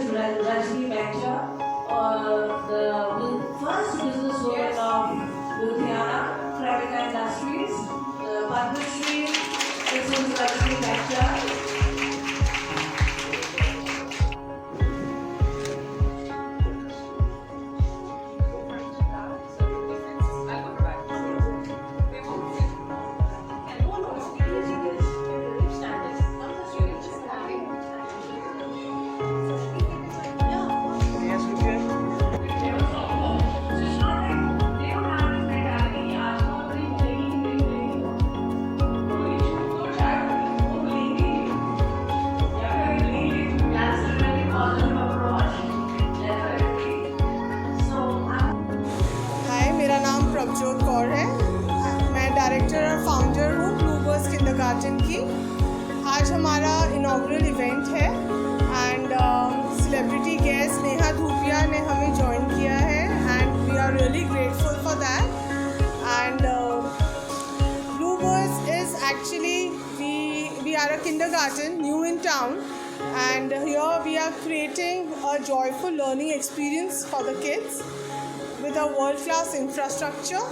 Rajni Venture, the first business woman of Ludhiana, Private Industries, the Padmashri, Mrs. Rajni Venture. मैं director और founder हूँ Bluebirds kindergarten की। आज हमारा inaugural event है and celebrity guest Neha Dhupia ने हमें ज्वाइन किया है and we are really grateful for that. And Bluebirds is actually we are a kindergarten new in town, and here we are creating a joyful learning experience for the kids with a world-class infrastructure,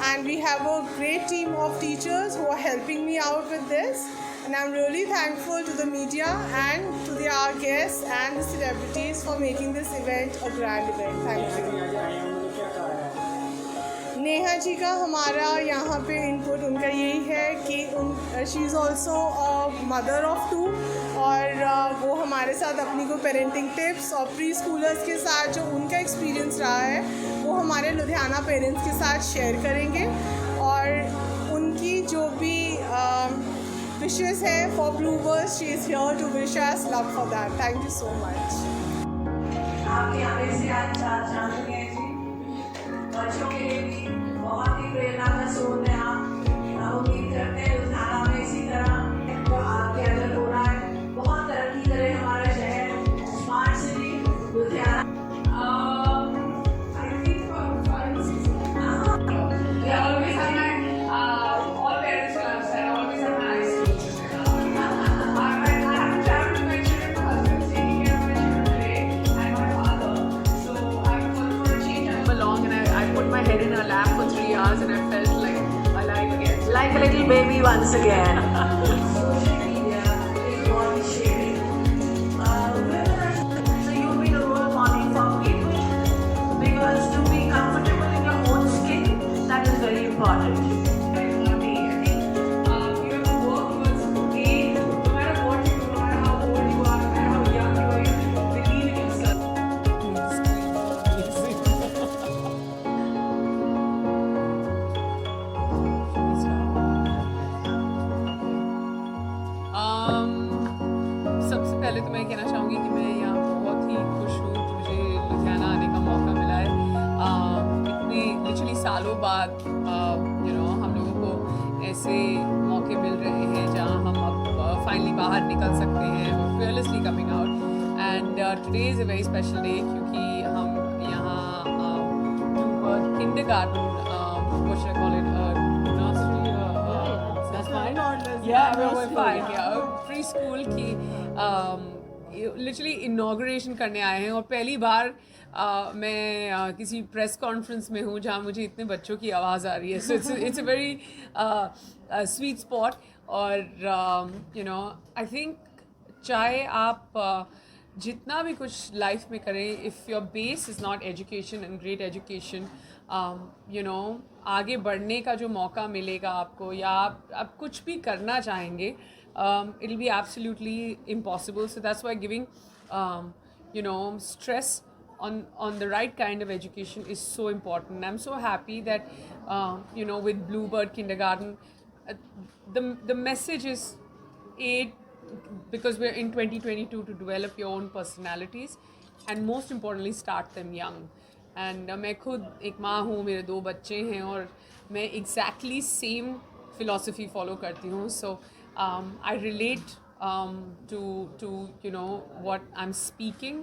and we have a great team of teachers who are helping me out with this, and I'm really thankful to the media and to our guests and the celebrities for making this event a grand event. Thank you. Neha ji का हमारा यहाँ पे input उनका यही है कि she is also mother of 2, और वो हमारे साथ अपनी को पेरेंटिंग टिप्स और प्री स्कूलर्स के साथ जो उनका एक्सपीरियंस रहा है वो हमारे लुधियाना पेरेंट्स के साथ शेयर करेंगे, और उनकी जो भी विशेस है for Bluebirds, she is here to wish us luck for that. Thank you so much. आपके आने से आज जानते हैं जी, बच्चों के लिए भी बहुत ही प्रेरणा का स्रोत है। आप उम्मीद करते हैं लुधियाना में इसी तरह जो आगे अगर हो रहा है, बहुत तरक्की करे हमारा शहर, smart city Ludhiana. And I felt like alive again, like a little baby once again. Social media is body shaming. So you be the role model for people, because to be comfortable in your own skin, that is very important. सबसे पहले तो मैं कहना चाहूँगी कि मैं यहाँ बहुत ही खुश हूँ कि मुझे लुधियाना आने का मौका मिला है। इतने लिटरली सालों बाद हम लोगों को ऐसे मौके मिल रहे हैं जहाँ हम अब फाइनली बाहर निकल सकते हैं, fearlessly coming out, and today is a very special day क्योंकि हम यहाँ kindergarten, what should I call it, nursery, that's fine, yeah, we're fine, yeah, preschool की लिटरली इनाग्रेशन करने आए हैं, और पहली बार मैं किसी प्रेस कॉन्फ्रेंस में हूँ जहाँ मुझे इतने बच्चों की आवाज़ आ रही है। So it's a very sweet spot, और आई थिंक चाहे आप जितना भी कुछ लाइफ में करें, if your base is not education and great education, आगे बढ़ने का जो मौका मिलेगा आपको, या आप कुछ भी करना चाहेंगे, it'll be absolutely impossible. So that's why giving stress on the right kind of education is so important. I'm so happy that with Bluebird Kindergarten, the message is because we're in 2022 to develop your own personalities, and most importantly start them young. And मैं खुद एक माँ हूँ, मेरे 2 बच्चे हैं, और मैं exactly same philosophy follow करती हूँ. So I relate to what I'm speaking,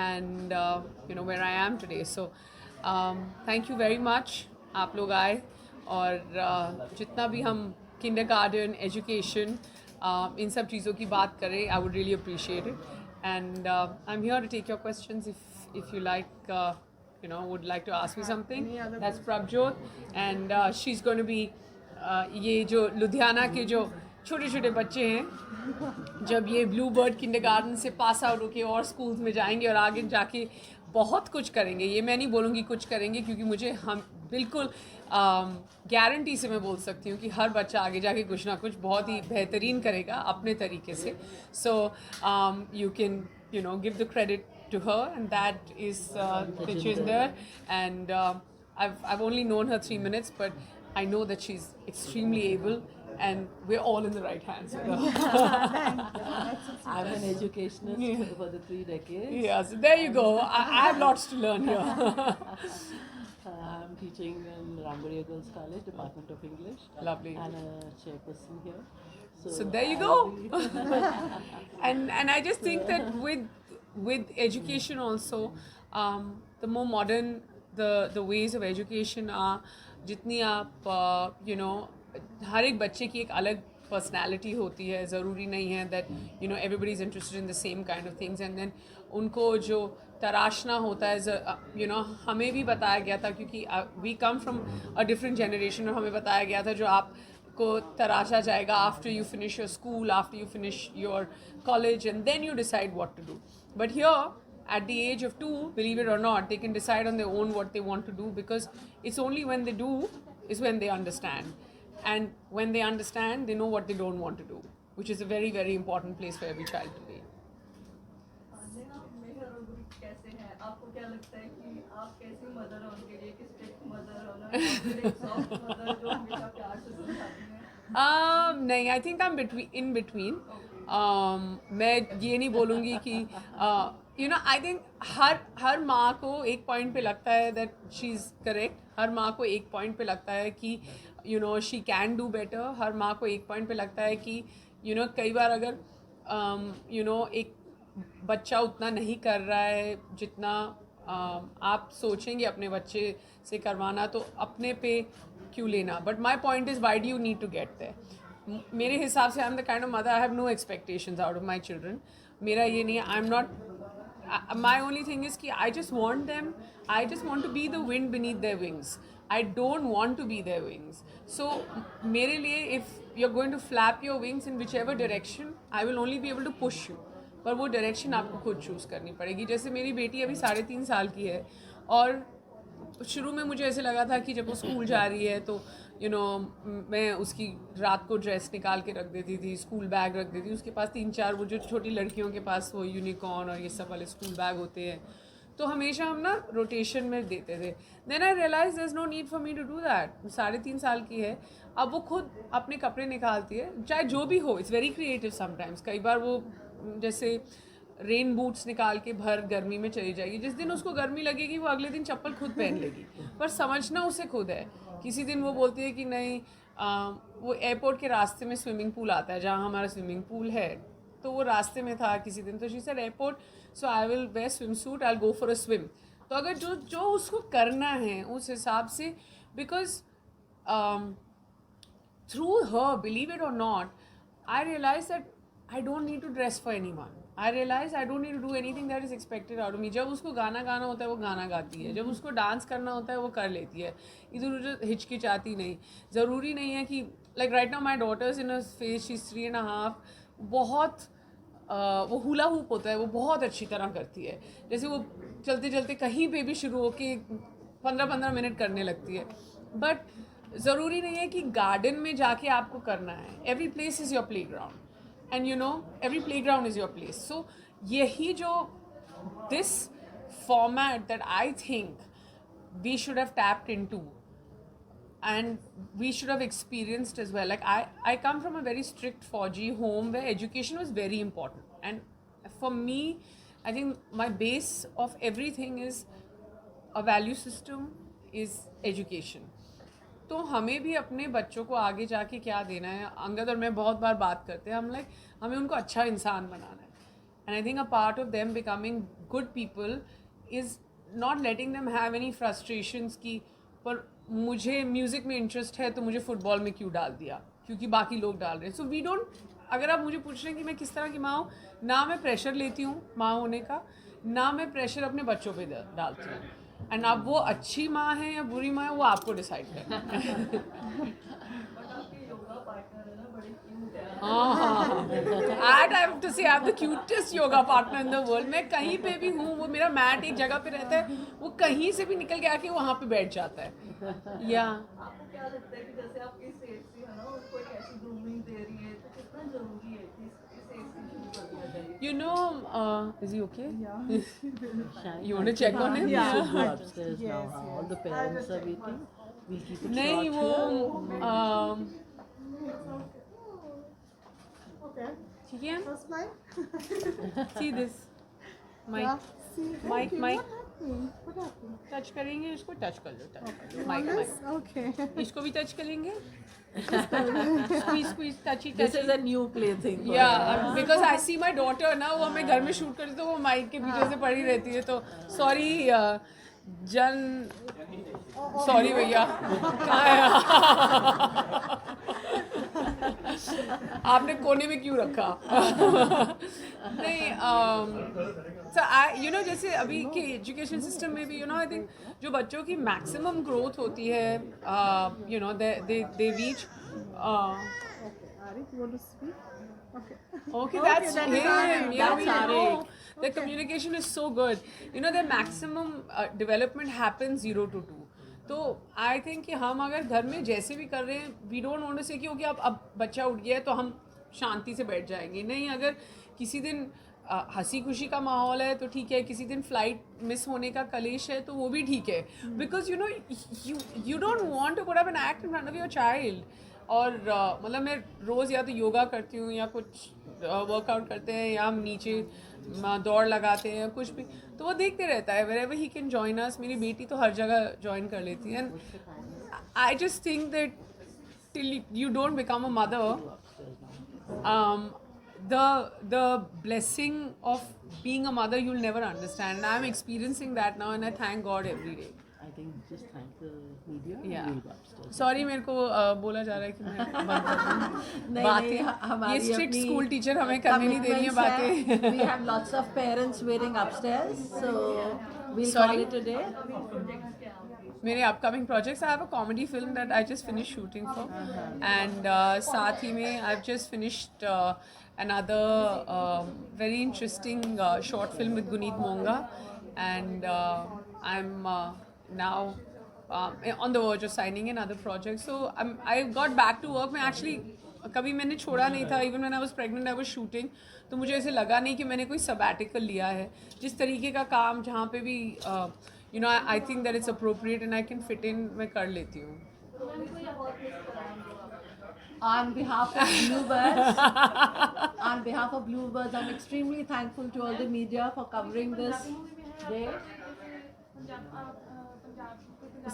and where I am today. So thank you very much. आप लोग आए, और जितना भी हम kindergarten education इन सब चीज़ों की बात करें, I would really appreciate it. and I'm here to take your questions if you like. Would like to ask me something. That's Prabjot, and she's going to be ये जो लुधियाना के जो छोटे छोटे बच्चे हैं, जब ये ब्लू बर्ड किंडरगार्टन से पास आउट होके और स्कूल्स में जाएंगे और आगे जाके बहुत कुछ करेंगे. ये मैं नहीं बोलूँगी कुछ करेंगे, क्योंकि मुझे हम बिल्कुल गारंटी से मैं बोल सकती हूँ कि हर बच्चा आगे जाके कुछ ना कुछ बहुत ही बेहतरीन करेगा अपने तरीके से. So you can give the credit to her, and that is which is there. And I've only known her 3 minutes, but I know that she's extremely able, and we're all in the right hands with her. I'm an educationist for the 3 decades. Yeah, so there you go. I have lots to learn here. I'm teaching in Ramburia Girls College, Department of English. Lovely. And a chairperson here. So there you go. and I just think that with education also, the more modern the ways of education are, जितनी आप हर एक बच्चे की एक अलग personality होती है. ज़रूरी नहीं है that everybody is interested in the same kind of things, and then उनको जो तराशना होता है, हमें भी बताया गया था, क्योंकि we come from a different generation, और हमें बताया गया था जो आपको तराशा जाएगा after you finish your school, after you finish your college, and then you decide what to do. But here, at the age of 2, believe it or not, they can decide on their own what they want to do, because it's only when they do is when they understand. And when they understand, they know what they don't want to do, which is a very, very important place for every child to be. कैसे हैं, आपको क्या लगता है कि आप कैसी mother हो उनके लिए, कि स्ट्रिक्ट मदर हो ना, सॉफ्ट मदर जो हमेशा प्यार से समझाती हैं? नहीं, I think I'm in between. मैं ये नहीं बोलूँगी कि I think हर माँ को एक पॉइंट पे लगता है that she's correct. हर माँ को एक पॉइंट पे लगता है कि she can do better. हर माँ को एक पॉइंट पे लगता है कि कई बार अगर एक बच्चा उतना नहीं कर रहा है जितना आप सोचेंगे अपने बच्चे से करवाना, तो अपने पे क्यों लेना. But my point is why do you need to get there. मेरे हिसाब से I am the kind of mother, I have no expectations out of my children. मेरा ये नहीं है, I am not, my only thing is कि I just want to be the wind beneath their wings. I don't want to be their wings. So मेरे लिए if you're going to flap your wings in whichever direction, I will only be able to push you. पर वो direction आपको खुद choose करनी पड़ेगी. जैसे मेरी बेटी अभी 3.5 साल की है, और शुरू में मुझे ऐसे लगा था कि जब वो स्कूल जा रही है तो मैं उसकी रात को ड्रेस निकाल के रख देती थी, स्कूल बैग रख देती थी. उसके पास 3-4 वो जो छोटी लड़कियों के पास वो यूनिकॉर्न और ये सब वाले स्कूल बैग होते हैं, तो हमेशा हम ना रोटेशन में देते थे. Then I realise there is no need for me to do that. 3.5 साल की है, अब वो खुद अपने कपड़े निकालती है, चाहे जो भी हो. It's very creative sometimes. कई बार वो जैसे रेन बूट्स निकाल के भर गर्मी में चली जाएगी. जिस दिन उसको गर्मी लगेगी वो अगले दिन चप्पल खुद पहन लेगी, पर समझना उसे खुद है. किसी दिन वो बोलती है कि नहीं, वो एयरपोर्ट के रास्ते में स्विमिंग पूल आता है जहाँ हमारा स्विमिंग पूल है, तो वो रास्ते में था किसी दिन, तो she said airport, so I will wear swimsuit, I will go for a swim. तो अगर जो उसको करना है उस हिसाब से, because through her, believe it or not, I realize that I don't need to dress for anyone. I realize I don't need to do anything that is expected out of me. जब उसको गाना गाना होता है वो गाना गाती है, जब उसको डांस करना होता है वो कर लेती है, इधर उधर हिचकिचाती नहीं. ज़रूरी नहीं है कि like right now my daughter's in a phase, she's 3.5, बहुत वो हुला हुप होता है वो बहुत अच्छी तरह करती है. जैसे वो चलते चलते कहीं पे भी शुरू होके 15-15 मिनट करने लगती है. बट ज़रूरी नहीं है कि गार्डन में जाके आपको करना है. Every place is your play ground, and every playground is your place. So yahi jo this format that I think we should have tapped into and we should have experienced as well. Like I come from a very strict 4G home where education was very important, and for me I think my base of everything is a value system, is education. तो हमें भी अपने बच्चों को आगे जाके क्या देना है. अंगद और मैं बहुत बार बात करते हैं, हम लाइक हमें उनको अच्छा इंसान बनाना है. And I think a part of them becoming good people is not letting them have any frustrations की पर मुझे म्यूज़िक में इंटरेस्ट है तो मुझे फुटबॉल में क्यों डाल दिया क्योंकि बाकी लोग डाल रहे हैं. सो वी डोंट, अगर आप मुझे पूछ रहे हैं कि मैं किस तरह की माँ हूँ, ना मैं प्रेशर लेती हूँ माँ होने का, ना मैं प्रेशर अपने बच्चों पे डालती हूँ. एंड अब वो अच्छी माँ है या बुरी माँ है वो आपको डिसाइड करना है. आई हैव टू से I am the cutest yoga partner in the world. मैं कहीं पे भी हूँ, वो मेरा मैट एक जगह पे रहता है, वो कहीं से भी निकल के आके वहाँ पे बैठ जाता है. या आपको क्या लगता है कि जैसे आपकी सेफ सी है ना, उसको एक ऐसी ग्रूमिंग दे रही है, तो कितना जरूरी है कि इस एज से शुरू कर दिया जाए? you know, is he okay? Shine, You want to check on him? We Yeah. should go upstairs now. All the parents are waiting. We'll keep it नहीं short वो here. Okay. ठीक है. That's fine. See this. Yeah. Mike. See, Mike, okay, Mike. What happened? Touch करेंगे इसको, touch कर लो, touch कर लो. On Mike, this? Mike. Okay. इसको भी टच करेंगे. Squeeze, squeeze, touchy, This touchy. is a new plaything. for Yeah, her. because I see my daughter ना, वो हमें घर में शूट करती तो वो माइक के पीछे से पड़ी रहती है, तो सॉरी जन, सॉरी भैया, कहाँ है? आपने कोने में क्यों रखा? नहीं, so you know, जैसे अभी के एजुकेशन सिस्टम में भी, you know, I think जो बच्चों की मैक्सिमम ग्रोथ होती है, you know, they reach Ari, you want to speak? Okay. Okay, that's that him. is Arik. Yeah, That's we know. Arik. The communication is so good. You know, the maximum development happens 0 to 2. तो I think कि हम अगर घर में जैसे भी कर रहे हैं, वी डोंट वांट टू से कि ओके अब बच्चा उठ गया है तो हम शांति से बैठ जाएंगे. नहीं, अगर किसी दिन हंसी खुशी का माहौल है तो ठीक है, किसी दिन फ्लाइट मिस होने का कलेश है तो वो भी ठीक है. Because you know you don't want to put up an act in front of your child. और मतलब मैं रोज़ या तो योगा करती हूँ या कुछ वर्कआउट करते हैं या हम नीचे दौड़ लगाते हैं या कुछ भी, तो वो देखते रहता है. wherever he can join us. मेरी बेटी तो हर जगह ज्वाइन कर लेती है. And I just think that till you don't become a mother, the blessing of being a mother you'll never understand. And I'm experiencing that now, and I thank God every day. I think just thank the media. Yeah. We'll go upstairs. Sorry, मेरे को बोला जा रहा है कि मैं बंद कर दूँ. नहीं, बातें, हमारी ये स्ट्रिक्ट अपनी स्कूल टीचर हमें करने नहीं दे रही है बातें. We have lots of parents waiting upstairs, so we'll Sorry? call it a day. मेरे upcoming projects, I have a comedy film that I just finish shooting for. And साथ ही में I have just finished another very interesting short film with Guneet Monga, and I'm now on the verge of signing another project. So I got back to work. मैं actually कभी मैंने छोड़ा नहीं था. Even when I was pregnant I was shooting. तो मुझे ऐसे लगा नहीं कि मैंने कोई sabbatical लिया है. जिस तरीके का काम जहाँ पे भी you know, I think that it's appropriate and I can fit in, मैं कर लेती हूँ. On behalf of Bluebirds, I'm extremely thankful to all the media for covering this day.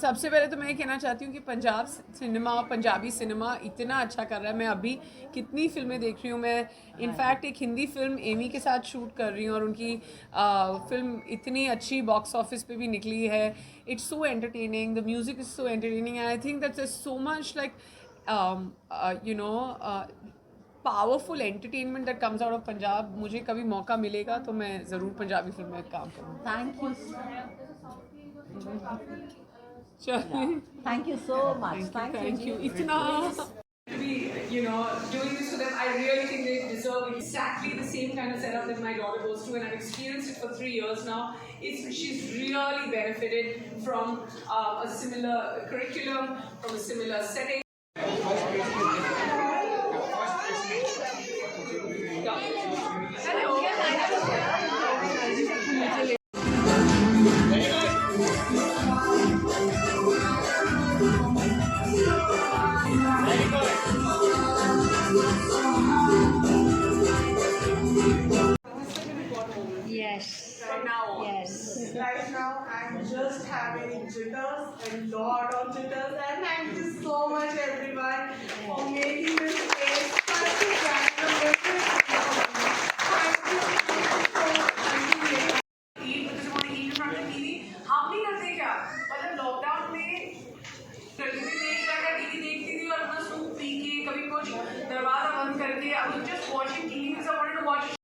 सबसे पहले तो मैं कहना चाहती हूँ कि पंजाब सिनेमा और पंजाबी सिनेमा इतना अच्छा कर रहा है. मैं अभी कितनी फिल्में देख रही हूँ. मैं इनफैक्ट एक हिंदी फिल्म एमी के साथ शूट कर रही हूँ और उनकी फिल्म इतनी अच्छी बॉक्स ऑफिस पे भी निकली है. It's so entertaining, the music is so entertaining, and I think that's so much like you know, powerful entertainment that comes out of Punjab. मुझे कभी मौका मिलेगा तो मैं ज़रूर पंजाबी फिल्म में काम करूँ. Thank you. चलिए, Thank you so much. Thank you. इतना be, you know, doing this for them, I really think they deserve exactly the same kind of setup that my daughter goes to, and I've experienced it for 3 years now. She's really benefited from a similar curriculum, from a similar setting. Right now, I'm just having jitters and lot of jitters, and thank you so much everyone for making this space such a grand Thank you so much. Eat because you want to eat in front of TV. हम नहीं करते क्या? मतलब lockdown में TV देखती थी और अपना सूप पी के कभी कुछ दरवाजा बंद करके I was just watching TV